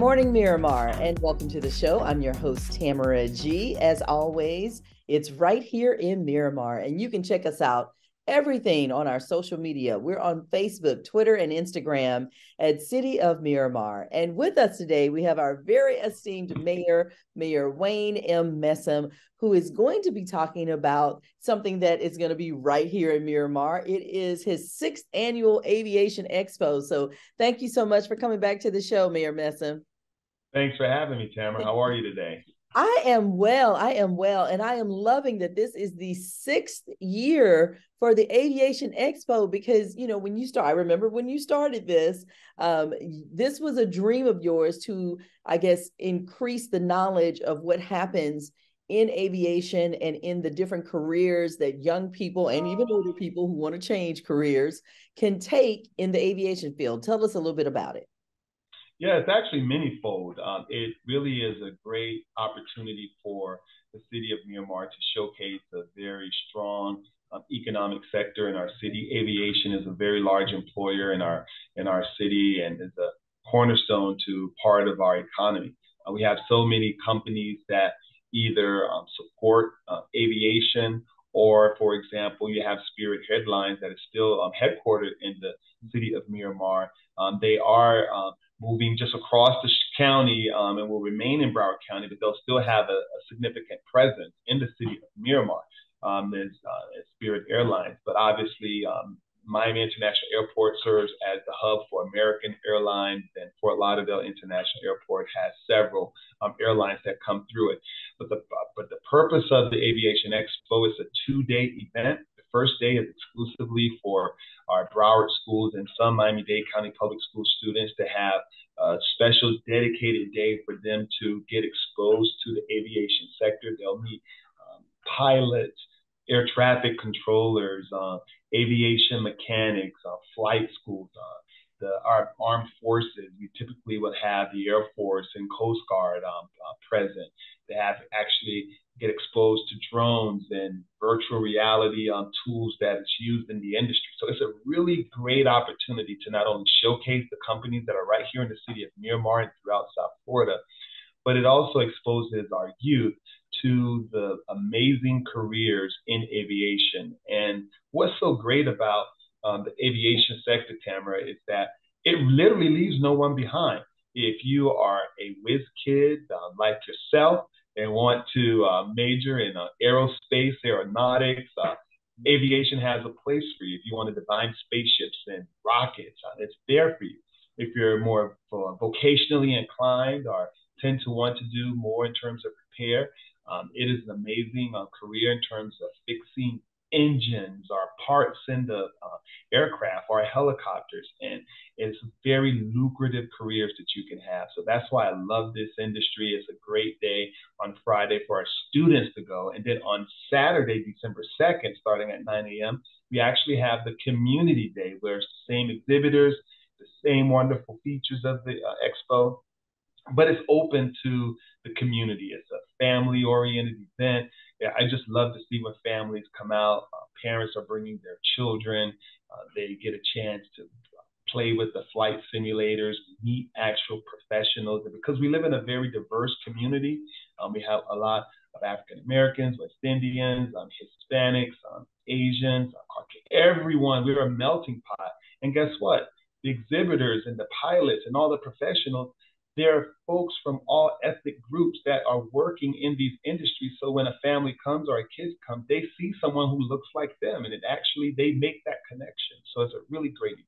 morning, Miramar, and welcome to the show. I'm your host, Tamara G. As always, it's right here in Miramar, and you can check us out everything on our social media. We're on Facebook, Twitter, and Instagram at City of Miramar. And with us today, we have our very esteemed mayor, Mayor Wayne M. Messam, who is going to be talking about something that is going to be right here in Miramar. It is his 6th annual Aviation Expo. So thank you so much for coming back to the show, Mayor Messam. Thanks for having me, Tamara. How are you today? I am well. And I am loving that this is the 6th year for the Aviation Expo because, you know, I remember when you started this, this was a dream of yours to, I guess, increase the knowledge of what happens in aviation and in the different careers that young people and even older people who want to change careers can take in the aviation field. Tell us a little bit about it. Yeah, it's actually manyfold. It really is a great opportunity for the city of Miramar to showcase a very strong economic sector in our city. Aviation is a very large employer in our city and is a cornerstone to part of our economy. We have so many companies that either support aviation or, for example, you have Spirit Headlines that is still headquartered in the city of Miramar. They are moving just across the county and will remain in Broward County, but they'll still have a significant presence in the city of Miramar. There's Spirit Airlines, but obviously Miami International Airport serves as the hub for American Airlines, and Fort Lauderdale International Airport has several airlines that come through it. But the purpose of the Aviation Expo is a 2-day event. The first day is exclusively for our Broward schools and some Miami-Dade County Public School students to have a special dedicated day for them to get exposed to the aviation sector. They'll meet pilots, air traffic controllers, aviation mechanics, flight schools, our armed forces. We typically would have the Air Force and Coast Guard present. They have actually get exposed to drones and virtual reality tools that is used in the industry. So it's a really great opportunity to not only showcase the companies that are right here in the city of Miramar and throughout South Florida, but it also exposes our youth to the amazing careers in aviation. And what's so great about the aviation sector, Tamara, is that it literally leaves no one behind. If you are a whiz kid like yourself and want to major in aerospace, aeronautics, aviation has a place for you. If you want to design spaceships and rockets, it's there for you. If you're more vocationally inclined or tend to want to do more in terms of repair, it is an amazing career in terms of fixing engines or parts in the aircraft or helicopters. And it's very lucrative careers that you can have. So that's why I love this industry. It's a great day on Friday for our students to go. And then on Saturday, December 2nd, starting at 9 a.m., we actually have the community day where it's the same exhibitors, the same wonderful features of the expo, but it's open to the community. It's a family-oriented event. Yeah, I just love to see when families come out. Parents are bringing their children. They get a chance to play with the flight simulators, meet actual professionals. And because we live in a very diverse community, we have a lot of African Americans, West Indians, Hispanics, Asians, everyone. We're a melting pot. And guess what? The exhibitors and the pilots and all the professionals, there are folks from all ethnic groups that are working in these industries. So when a family comes or a kid comes, they see someone who looks like them, and they make that connection. So it's a really great event.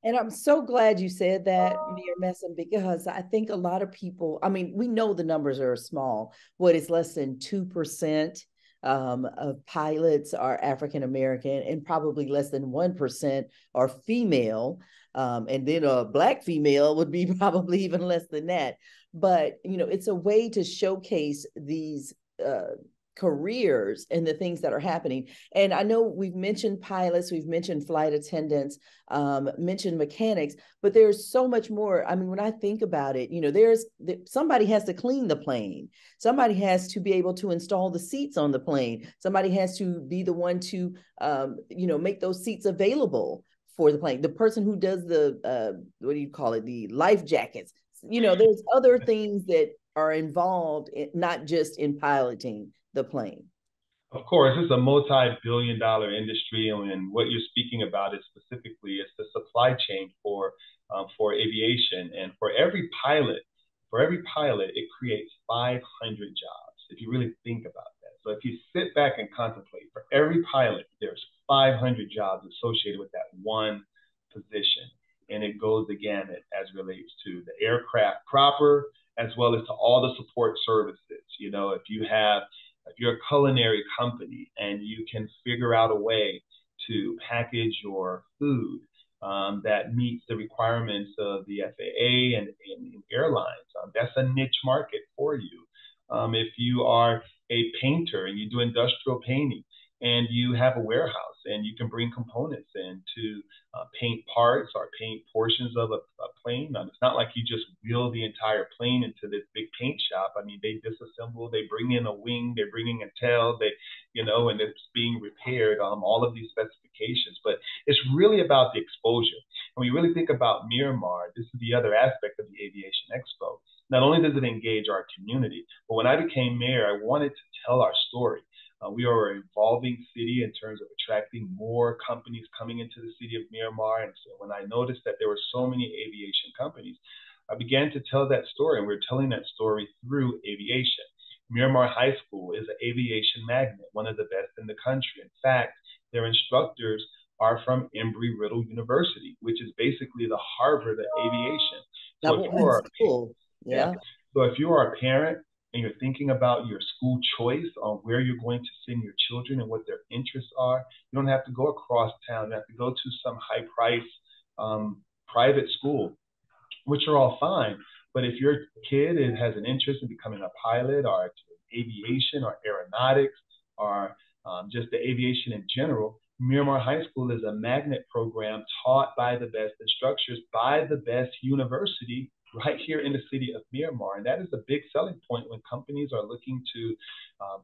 And I'm so glad you said that, Mayor Messam, because I think a lot of people, I mean, we know the numbers are small. What is less than 2% of pilots are African American, and probably less than 1% are female. And then a Black female would be probably even less than that. But, you know, it's a way to showcase these careers and the things that are happening. And I know we've mentioned pilots, we've mentioned flight attendants, mentioned mechanics, but there's so much more. I mean, when I think about it, you know, somebody has to clean the plane. Somebody has to be able to install the seats on the plane. Somebody has to be the one to, you know, make those seats available for the plane. The person who does the, what do you call it? The life jackets. there's other things that are involved, not just in piloting the plane. Of course, it's a multi-billion-dollar industry, and what you're speaking about is specifically it's the supply chain for aviation, and for every pilot, it creates 500 jobs. If you really think about that, so if you sit back and contemplate, for every pilot, there's 500 jobs associated with that one position, and it goes again as relates to the aircraft proper, as well as to all the support services. If you're a culinary company and you can figure out a way to package your food that meets the requirements of the FAA and airlines, that's a niche market for you. If you are a painter and you do industrial painting and you have a warehouse and you can bring components in to paint parts or paint portions of a plane. It's not like you just wheel the entire plane into this big paint shop. I mean, they disassemble, they bring in a wing, they're bringing a tail, and it's being repaired. All of these specifications, but it's really about the exposure. When you really think about Miramar, this is the other aspect of the Aviation Expo. Not only does it engage our community, but when I became mayor, I wanted to tell our story. We are an evolving city in terms of attracting more companies coming into the city of Miramar. And so when I noticed that there were so many aviation companies, I began to tell that story. And we're telling that story through aviation. Miramar High School is an aviation magnet, one of the best in the country. In fact, their instructors are from Embry-Riddle University, which is basically the Harvard of aviation. So if you That's are, cool. yeah, Yeah. so if you are a parent and you're thinking about your school choice on where you're going to send your children and what their interests are, you don't have to go across town. You have to go to some high price private school, which are all fine. But if your kid has an interest in becoming a pilot or aviation or aeronautics or just the aviation in general, Miramar High School is a magnet program taught by the best instructors by the best university right here in the city of Miramar. And that is a big selling point when companies are looking to um,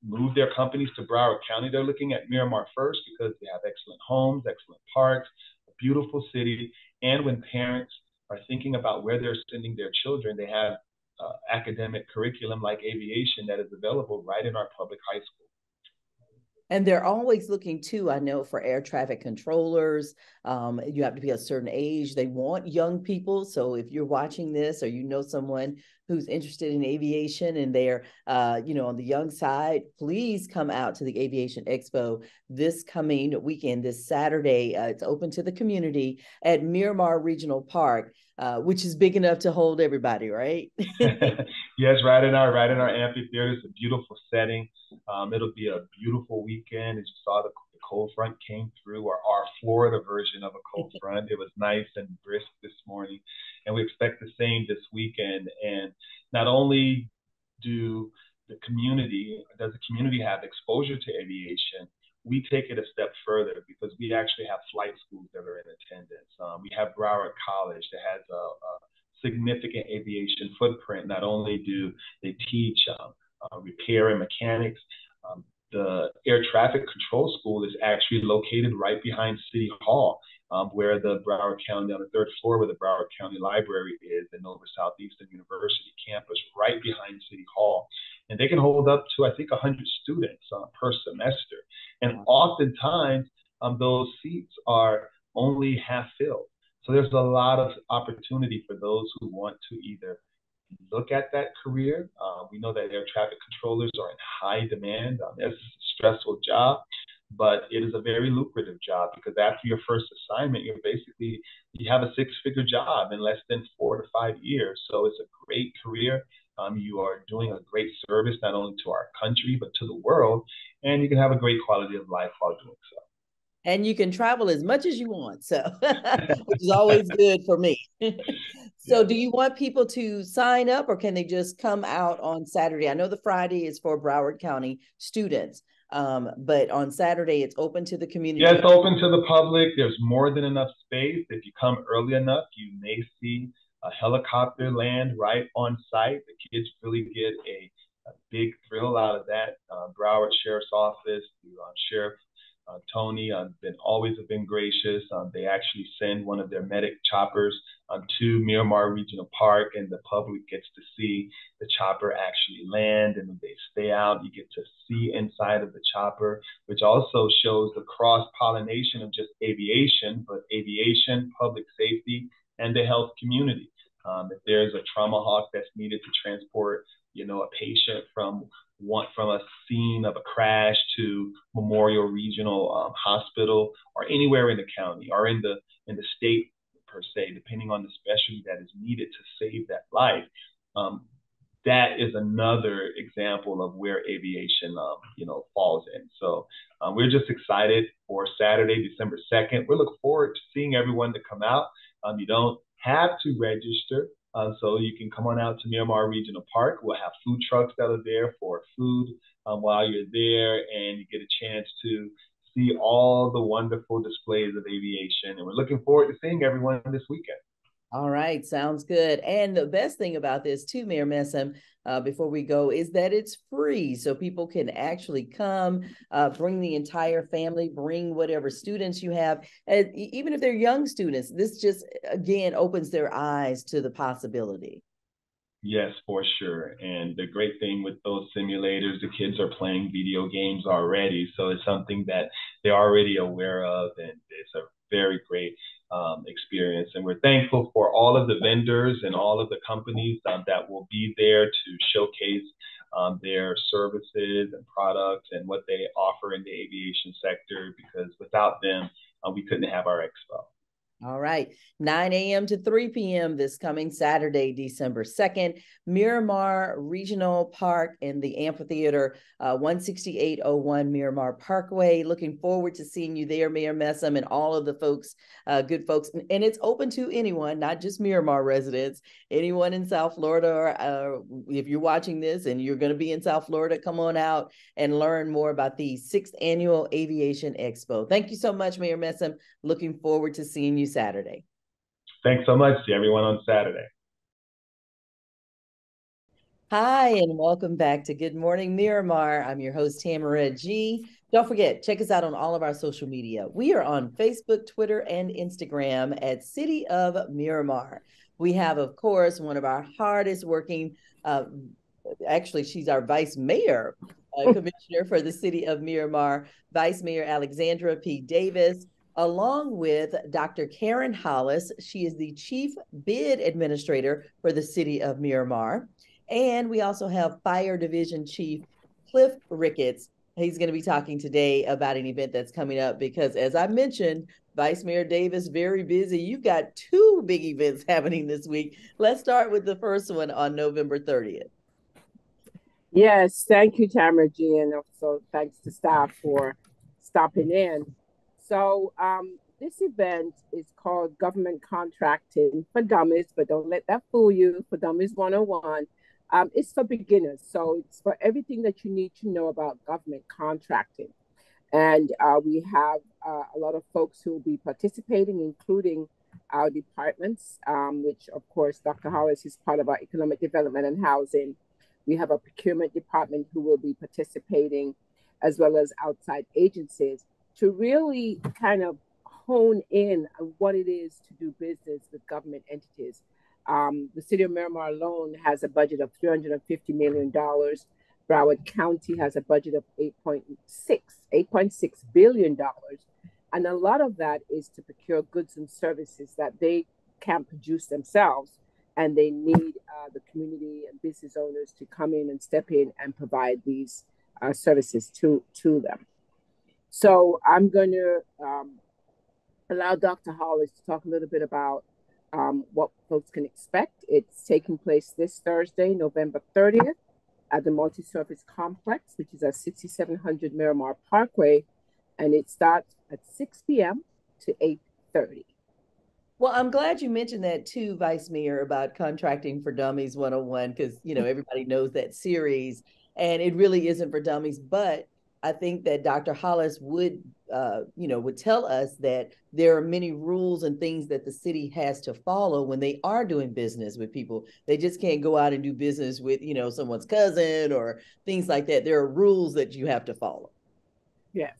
move their companies to Broward County. They're looking at Miramar first because they have excellent homes, excellent parks, a beautiful city. And when parents are thinking about where they're sending their children, they have academic curriculum like aviation that is available right in our public high school. And they're always looking too, I know, for air traffic controllers. You have to be a certain age. They want young people. So if you're watching this or you know someone who's interested in aviation and they're, on the young side, please come out to the Aviation Expo this coming weekend, this Saturday. It's open to the community at Miramar Regional Park, which is big enough to hold everybody, right? Yes, right in our amphitheater. It's a beautiful setting. It'll be a beautiful weekend. As you saw, the cold front came through, or our Florida version of a cold front. It was nice and brisk this morning, and we expect the same this weekend. And not only does the community have exposure to aviation, we take it a step further because we actually have flight schools that are in attendance. We have Broward College that has a significant aviation footprint. Not only do they teach repair and mechanics, the air traffic control school is actually located right behind City Hall, where the Broward County, on the third floor where the Broward County Library is, and over Southeastern University campus, right behind City Hall. And they can hold up to, I think, 100 students per semester. And oftentimes, those seats are only half filled. So there's a lot of opportunity for those who want to either look at that career. We know that air traffic controllers are in high demand. It's a stressful job, but it is a very lucrative job because after your first assignment, you have a six-figure job in less than 4 to 5 years. So it's a great career. You are doing a great service not only to our country but to the world, and you can have a great quality of life while doing so. And you can travel as much as you want, so which is always good for me. So Yes. do you want people to sign up or can they just come out on Saturday? I know the Friday is for Broward County students, but on Saturday it's open to the Yeah, community. it's open to the public. There's more than enough space. If you come early enough, you may see a helicopter land right on site. The kids really get a big thrill out of that. Broward Sheriff's Office, the Sheriff Tony always have been gracious. They actually send one of their medic choppers to Miramar Regional Park, and the public gets to see the chopper actually land. And when they stay out, you get to see inside of the chopper, which also shows the cross pollination of just aviation, but aviation, public safety, and the health community. If there's a trauma hawk that's needed to transport, a patient from a scene of a crash to Memorial Regional Hospital, or anywhere in the county or in the state per se, depending on the specialty that is needed to save that life. Um, that is another example of where aviation, falls in. So we're just excited for Saturday, December 2nd. We look forward to seeing everyone to come out. You don't have to register. So you can come on out to Miramar Regional Park. We'll have food trucks that are there for food while you're there, and you get a chance to see all the wonderful displays of aviation. And we're looking forward to seeing everyone this weekend. All right, sounds good. And the best thing about this too, Mayor Messam, before we go, is that it's free. So people can actually come, bring the entire family, bring whatever students you have. And even if they're young students, this just, again, opens their eyes to the possibility. Yes, for sure. And the great thing with those simulators, the kids are playing video games already. So it's something that they're already aware of, and it's a very great experience. And we're thankful for all of the vendors and all of the companies that will be there to showcase their services and products and what they offer in the aviation sector, because without them, we couldn't have our expo. All right, 9 a.m. to 3 p.m. this coming Saturday, December 2nd, Miramar Regional Park in the amphitheater, 16801 Miramar Parkway. Looking forward to seeing you there, Mayor Messam, and all of the folks, good folks. And it's open to anyone, not just Miramar residents, anyone in South Florida. Or if you're watching this and you're going to be in South Florida, come on out and learn more about the 6th Annual Aviation Expo. Thank you so much, Mayor Messam. Looking forward to seeing you Saturday. Thanks so much to everyone on Saturday. Hi, and welcome back to Good Morning Miramar. I'm your host, Tamara G. Don't forget, check us out on all of our social media. We are on Facebook, Twitter, and Instagram at City of Miramar. We have, of course, one of our hardest working, actually, she's our vice mayor, commissioner for the City of Miramar, Vice Mayor Alexandra P. Davis, along with Dr. Karen Hollis. She is the Chief Bid Administrator for the City of Miramar. And we also have Fire Division Chief Cliff Ricketts. He's going to be talking today about an event that's coming up because, as I mentioned, Vice Mayor Davis, very busy. You've got two big events happening this week. Let's start with the first one on November 30th. Yes, thank you, Tamara G. And also thanks to staff for stopping in. So this event is called Government Contracting for Dummies, but don't let that fool you, for Dummies 101. It's for beginners, so it's for everything that you need to know about government contracting. And we have a lot of folks who will be participating, including our departments, which, of course, Dr. Hollis is part of our Economic Development and Housing. We have a procurement department who will be participating, as well as outside agencies, to really kind of hone in on what it is to do business with government entities. The City of Miramar alone has a budget of $350 million. Broward County has a budget of $8.6 billion. And a lot of that is to procure goods and services that they can't produce themselves. And they need the community and business owners to come in and step in and provide these services to them. So I'm going to allow Dr. Hollis to talk a little bit about what folks can expect. It's taking place this Thursday, November 30th, at the Multi-Service Complex, which is at 6700 Miramar Parkway, and it starts at 6 p.m. to 8:30. Well, I'm glad you mentioned that too, Vice Mayor, about Contracting for Dummies 101, because, everybody knows that series, and it really isn't for dummies. But I think that Dr. Hollis would tell us that there are many rules and things that the city has to follow when they are doing business with people. They just can't go out and do business with, someone's cousin or things like that. There are rules that you have to follow. Yes.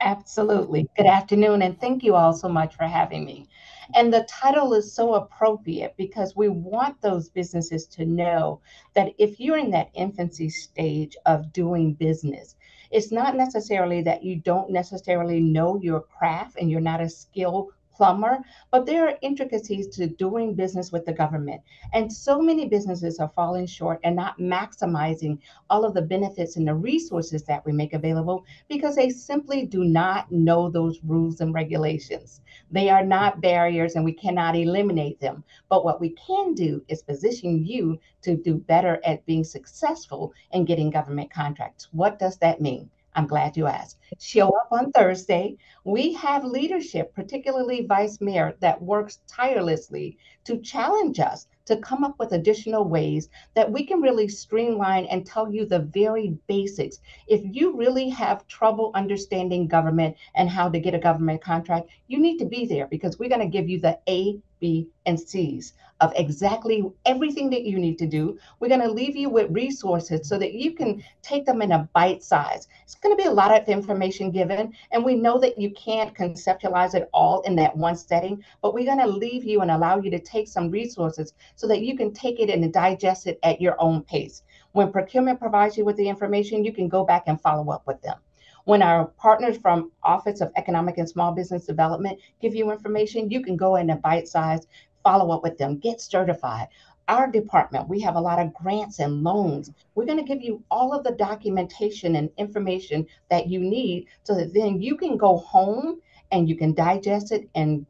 Absolutely. Good afternoon, and thank you all so much for having me. And the title is so appropriate because we want those businesses to know that if you're in that infancy stage of doing business, it's not necessarily that you don't necessarily know your craft and you're not a skilled plumber, but there are intricacies to doing business with the government. And so many businesses are falling short and not maximizing all of the benefits and the resources that we make available because they simply do not know those rules and regulations. They are not barriers and we cannot eliminate them. But what we can do is position you to do better at being successful in getting government contracts. What does that mean? I'm glad you asked. Show up on Thursday. We have leadership, particularly Vice Mayor, that works tirelessly to challenge us to come up with additional ways that we can really streamline and tell you the very basics. If you really have trouble understanding government and how to get a government contract, you need to be there because we're going to give you the A, B, and C's of exactly everything that you need to do. We're going to leave you with resources so that you can take them in a bite size. It's going to be a lot of information given, and we know that you can't conceptualize it all in that one setting, but we're going to leave you and allow you to take some resources so that you can take it and digest it at your own pace. When procurement provides you with the information, you can go back and follow up with them. When our partners from Office of Economic and Small Business Development give you information, you can go in a bite size, follow up with them, get certified. Our department, we have a lot of grants and loans. We're going to give you all of the documentation and information that you need so that then you can go home and you can digest it and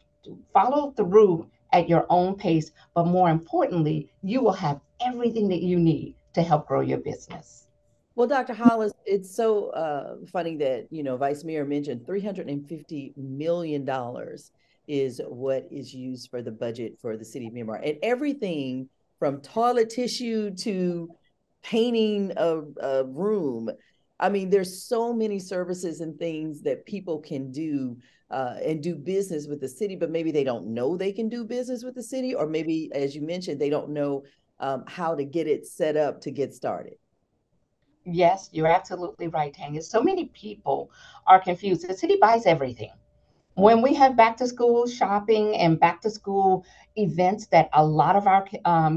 follow through at your own pace. But more importantly, you will have everything that you need to help grow your business. Well, Dr. Hollis, it's so funny that, Vice Mayor mentioned $350 million is what is used for the budget for the city of Miramar. And everything from toilet tissue to painting a room. I mean, there's so many services and things that people can do and do business with the city, but maybe they don't know they can do business with the city, or maybe, as you mentioned, they don't know how to get it set up to get started. Yes, you're absolutely right, Tanya. So many people are confused. The city buys everything. When we have back to school shopping and back to school events that a lot of our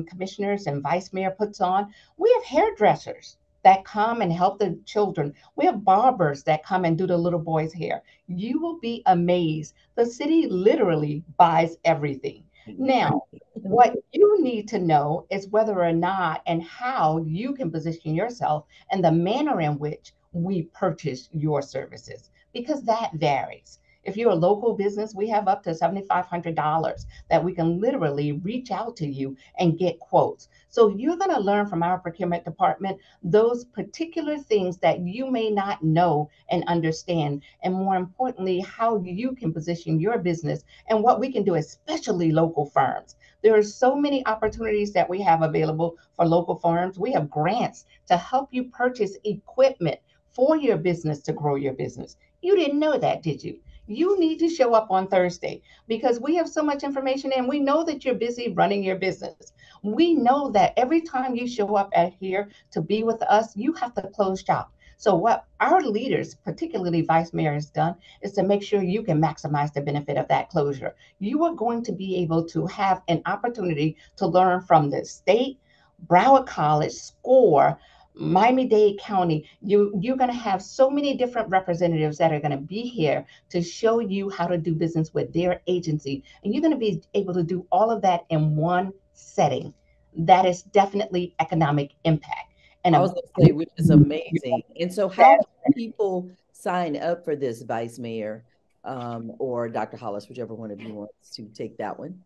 commissioners and vice mayor puts on, we have hairdressers that come and help the children. We have barbers that come and do the little boys' hair. You will be amazed. The city literally buys everything. Now, what you need to know is whether or not and how you can position yourself and the manner in which we purchase your services, because that varies. If you're a local business, we have up to $7,500 that we can literally reach out to you and get quotes. So you're going to learn from our procurement department those particular things that you may not know and understand. And more importantly, how you can position your business and what we can do, especially local firms. There are so many opportunities that we have available for local firms. We have grants to help you purchase equipment for your business to grow your business. You didn't know that, did you? You need to show up on Thursday because we have so much information and we know that you're busy running your business. We know that every time you show up at here to be with us, you have to close shop. So what our leaders, particularly Vice Mayor, has done is to make sure you can maximize the benefit of that closure. You are going to be able to have an opportunity to learn from the state, Broward College, SCORE, Miami-Dade County. You're going to have so many different representatives that are going to be here to show you how to do business with their agency. And you're going to be able to do all of that in one setting. That is definitely economic impact. And I was going to say, which is amazing. And so, how do people sign up for this, Vice Mayor, or Dr. Hollis, whichever one of you wants to take that one?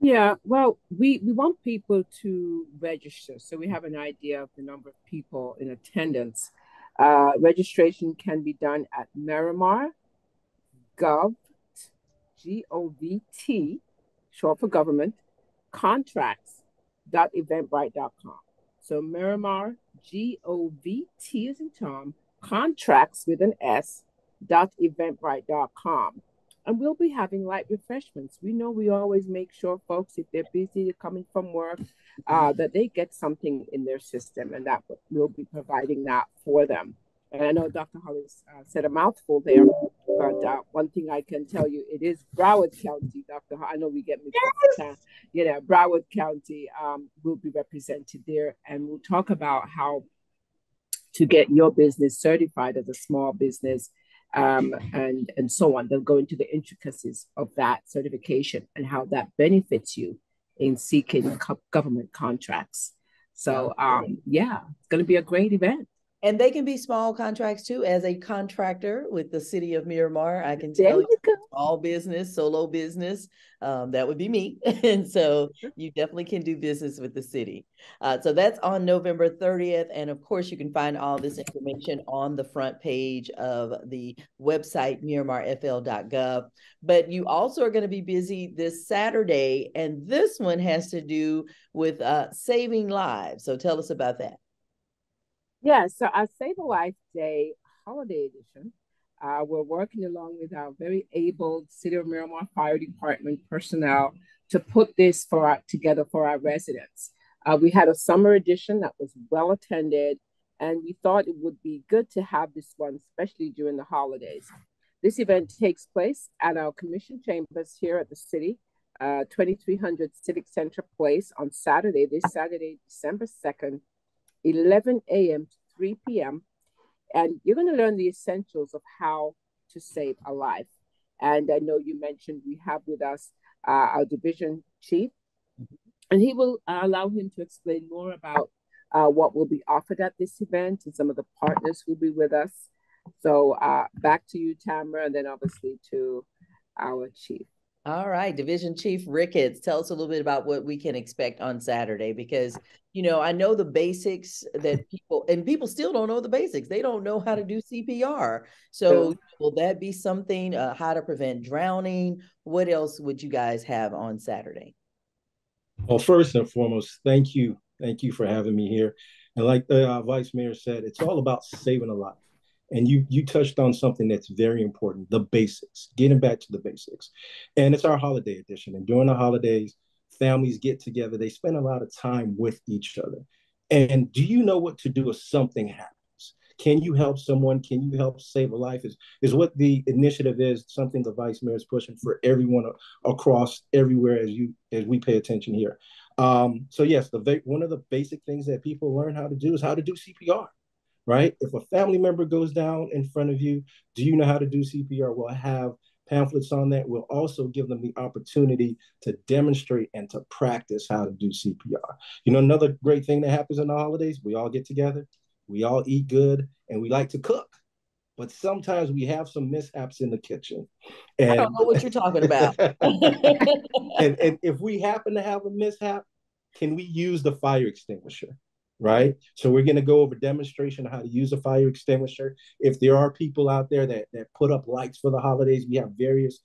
Yeah, well, we want people to register so we have an idea of the number of people in attendance. Registration can be done at MiramarFL.gov, GOVT, short for government, contracts.eventbrite.com. So Miramar, GOVT is in Tom, contracts with an S, .eventbrite.com. And we'll be having light refreshments. We know we always make sure folks, if they're busy, they're coming from work, that they get something in their system, and that we'll be providing that for them. And I know Dr. Hollis said a mouthful there, But one thing I can tell you, it is Broward County, Dr. I know we get mixed up sometimes. Broward County will be represented there, and we'll talk about how to get your business certified as a small business, and so on. They'll go into the intricacies of that certification and how that benefits you in seeking government contracts. So, yeah, it's going to be a great event. And they can be small contracts too. As a contractor with the City of Miramar, I can There tell you go. small business, solo business, that would be me. And so you definitely can do business with the city. So that's on November 30th. And of course, you can find all this information on the front page of the website, MiramarFL.gov. But you also are going to be busy this Saturday. And this one has to do with saving lives. So tell us about that. Yeah, so our Save a Life Day holiday edition, we're working along with our very able City of Miramar Fire Department personnel to put this together for our residents. We had a summer edition that was well attended, and we thought it would be good to have this one, especially during the holidays. This event takes place at our commission chambers here at the city, 2300 Civic Center Place on Saturday, this Saturday, December 2nd, 11 a.m. to 3 p.m. And you're going to learn the essentials of how to save a life. And I know you mentioned we have with us our division chief, and he will allow him to explain more about what will be offered at this event and some of the partners who will be with us. So back to you, Tamara, and then obviously to our chief. All right, Division Chief Ricketts, tell us a little bit about what we can expect on Saturday, because, I know the basics that people still don't know the basics. They don't know how to do CPR. So will that be something, how to prevent drowning? What else would you guys have on Saturday? Well, first and foremost, thank you. Thank you for having me here. And like the Vice Mayor said, it's all about saving a life. And you touched on something that's very important, the basics, getting back to the basics. And it's our holiday edition. And during the holidays, families get together. They spend a lot of time with each other. And do you know what to do if something happens? Can you help someone? Can you help save a life? Is what the initiative is, something the Vice Mayor is pushing for everyone across everywhere as we pay attention here. So yes, one of the basic things that people learn how to do is how to do CPR, right? If a family member goes down in front of you, do you know how to do CPR? We'll have pamphlets on that. We'll also give them the opportunity to demonstrate and to practice how to do CPR. Another great thing that happens in the holidays, we all get together, we all eat good, and we like to cook. But sometimes we have some mishaps in the kitchen. And I don't know what you're talking about. and if we happen to have a mishap, can we use the fire extinguisher? Right? So we're going to go over demonstration of how to use a fire extinguisher. If there are people out there that put up lights for the holidays, we have various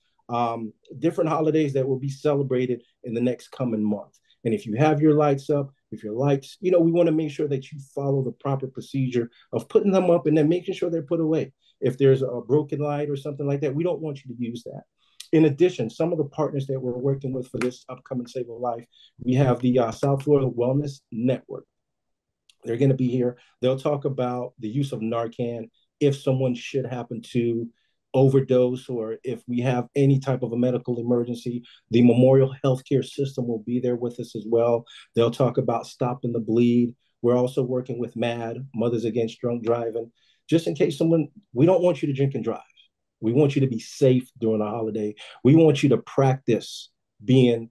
different holidays that will be celebrated in the next coming month. And if you have your lights up, if your lights, we want to make sure that you follow the proper procedure of putting them up and then making sure they're put away. If there's a broken light or something like that, we don't want you to use that. In addition, some of the partners that we're working with for this upcoming Save a Life, we have the South Florida Wellness Network. They're going to be here. They'll talk about the use of Narcan if someone should happen to overdose or if we have any type of a medical emergency. The Memorial Healthcare System will be there with us as well. They'll talk about stopping the bleed. We're also working with MAD, Mothers Against Drunk Driving, just in case we don't want you to drink and drive. We want you to be safe during the holiday. We want you to practice being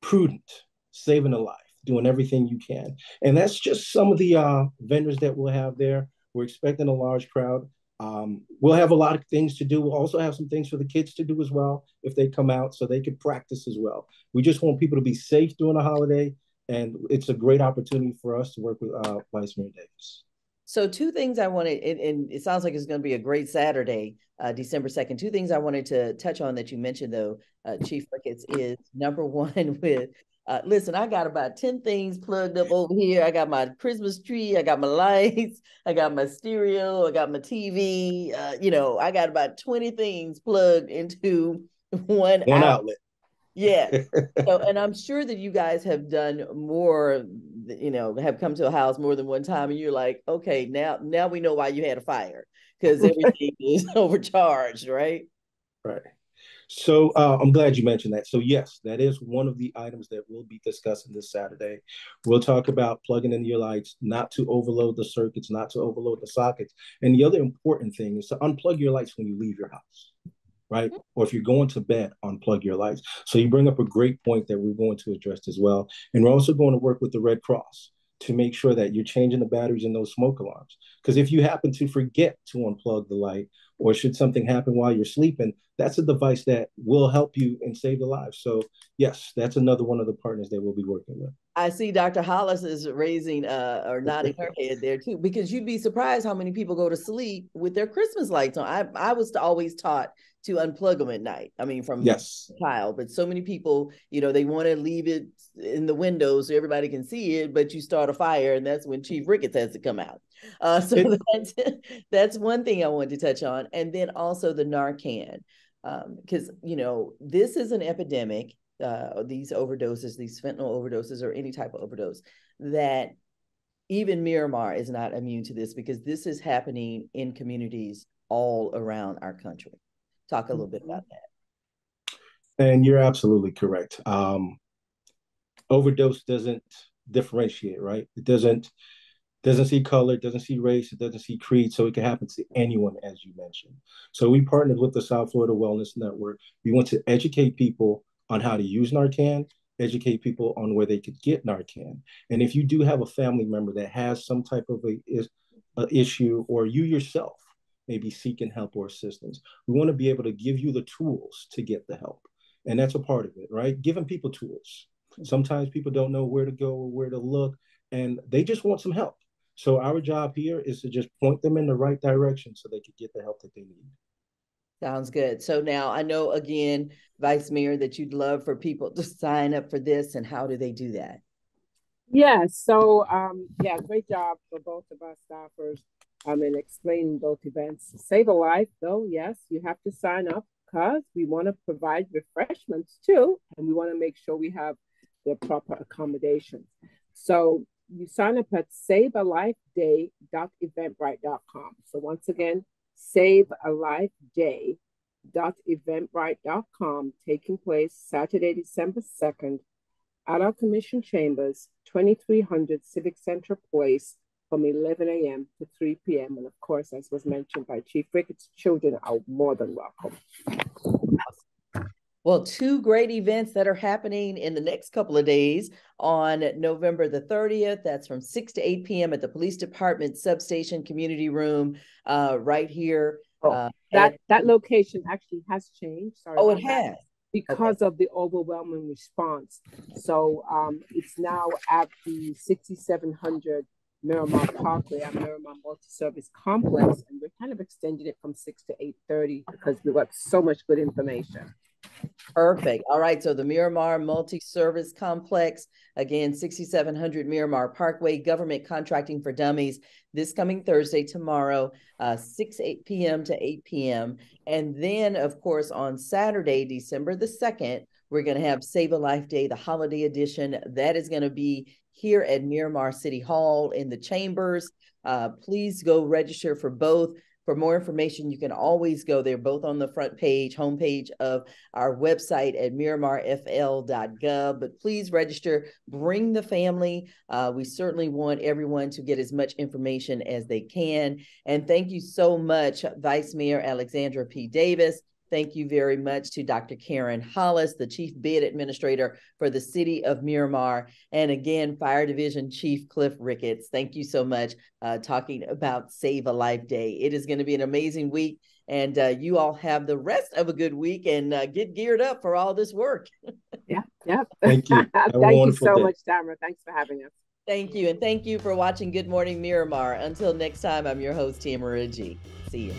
prudent, saving a life, doing everything you can. And that's just some of the vendors that we'll have there. We're expecting a large crowd. We'll have a lot of things to do. We'll also have some things for the kids to do as well if they come out so they can practice as well. We just want people to be safe during the holiday, and it's a great opportunity for us to work with Vice Mayor Davis. So two things I wanted, and it sounds like it's going to be a great Saturday, December 2nd. Two things I wanted to touch on that you mentioned, though, Chief Ricketts, is number one with, listen, I got about 10 things plugged up over here. I got my Christmas tree, I got my lights, I got my stereo, I got my TV. I got about 20 things plugged into one outlet. Yeah. So, and I'm sure that you guys have done more, have come to a house more than one time, and you're like, okay, now we know why you had a fire, because everything is overcharged, right? Right. So I'm glad you mentioned that. So yes, that is one of the items that we'll be discussing this Saturday. We'll talk about plugging in your lights, not to overload the circuits, not to overload the sockets. And the other important thing is to unplug your lights when you leave your house, right? Or if you're going to bed, unplug your lights. So you bring up a great point that we're going to address as well. And we're also going to work with the Red Cross to make sure that you're changing the batteries in those smoke alarms. Because if you happen to forget to unplug the light, or should something happen while you're sleeping, that's a device that will help you and save the lives. So yes, that's another one of the partners that we'll be working with. I see Dr. Hollis is raising or nodding her head there too, because you'd be surprised how many people go to sleep with their Christmas lights on. I was always taught to unplug them at night. I mean, from yes, child, but so many people, they want to leave it in the window so everybody can see it, but you start a fire, and that's when Chief Ricketts has to come out. So that's one thing I wanted to touch on, and then also the Narcan, because this is an epidemic. These overdoses, these fentanyl overdoses, or any type of overdose, that even Miramar is not immune to this, because this is happening in communities all around our country. Talk a little bit about that. And you're absolutely correct. Overdose doesn't differentiate, right? It doesn't see color, doesn't see race, it doesn't see creed, so it can happen to anyone, as you mentioned. So we partnered with the South Florida Wellness Network. We want to educate people on how to use Narcan, educate people on where they could get Narcan. And if you do have a family member that has some type of a issue, or you yourself may be seeking help or assistance, we want to be able to give you the tools to get the help. And that's a part of it, right? Giving people tools. Sometimes people don't know where to go or where to look, and they just want some help. So our job here is to just point them in the right direction so they can get the help that they need. Sounds good. So now I know, again, Vice Mayor, that you'd love for people to sign up for this, and how do they do that? Yeah, so great job for both of our staffers in explaining both events. Save a life, though, yes, you have to sign up, because we want to provide refreshments too, and we want to make sure we have the proper accommodations. So you sign up at savealifeday.eventbrite.com. So once again, savealifeday.eventbrite.com, taking place Saturday, December 2nd, at our commission chambers, 2300 Civic Center Place, from 11 a.m. to 3 p.m. And of course, as was mentioned by Chief Ricketts, children are more than welcome. Well, two great events that are happening in the next couple of days. On November the 30th, that's from 6 to 8 p.m. at the Police Department Substation Community Room, right here. That location actually has changed. Sorry. Oh, it has. Because of the overwhelming response. So it's now at the 6700 Miramar Parkway, our Miramar Multi-Service Complex, and we're kind of extending it from 6 to 8:30 because we got so much good information. Perfect. All right. So the Miramar Multi-Service Complex, again, 6700 Miramar Parkway, Government Contracting for Dummies, this coming Thursday, tomorrow, 6 p.m. to 8 p.m. And then, of course, on Saturday, December the 2nd, we're going to have Save a Life Day, the holiday edition. That is going to be here at Miramar City Hall in the chambers. Please go register for both. For more information, you can always go there, both on the front page, homepage of our website at MiramarFL.gov. But please register, bring the family. We certainly want everyone to get as much information as they can. And thank you so much, Vice Mayor Alexandra P. Davis. Thank you very much to Dr. Karen Hollis, the Chief Bid Administrator for the City of Miramar. And again, Fire Division Chief Cliff Ricketts. Thank you so much, talking about Save a Life Day. It is going to be an amazing week, and you all have the rest of a good week, and get geared up for all this work. Yeah. Thank you. Thank you so much, Tamara. Thanks for having us. Thank you, and thank you for watching Good Morning Miramar. Until next time, I'm your host, Tamara G. See you.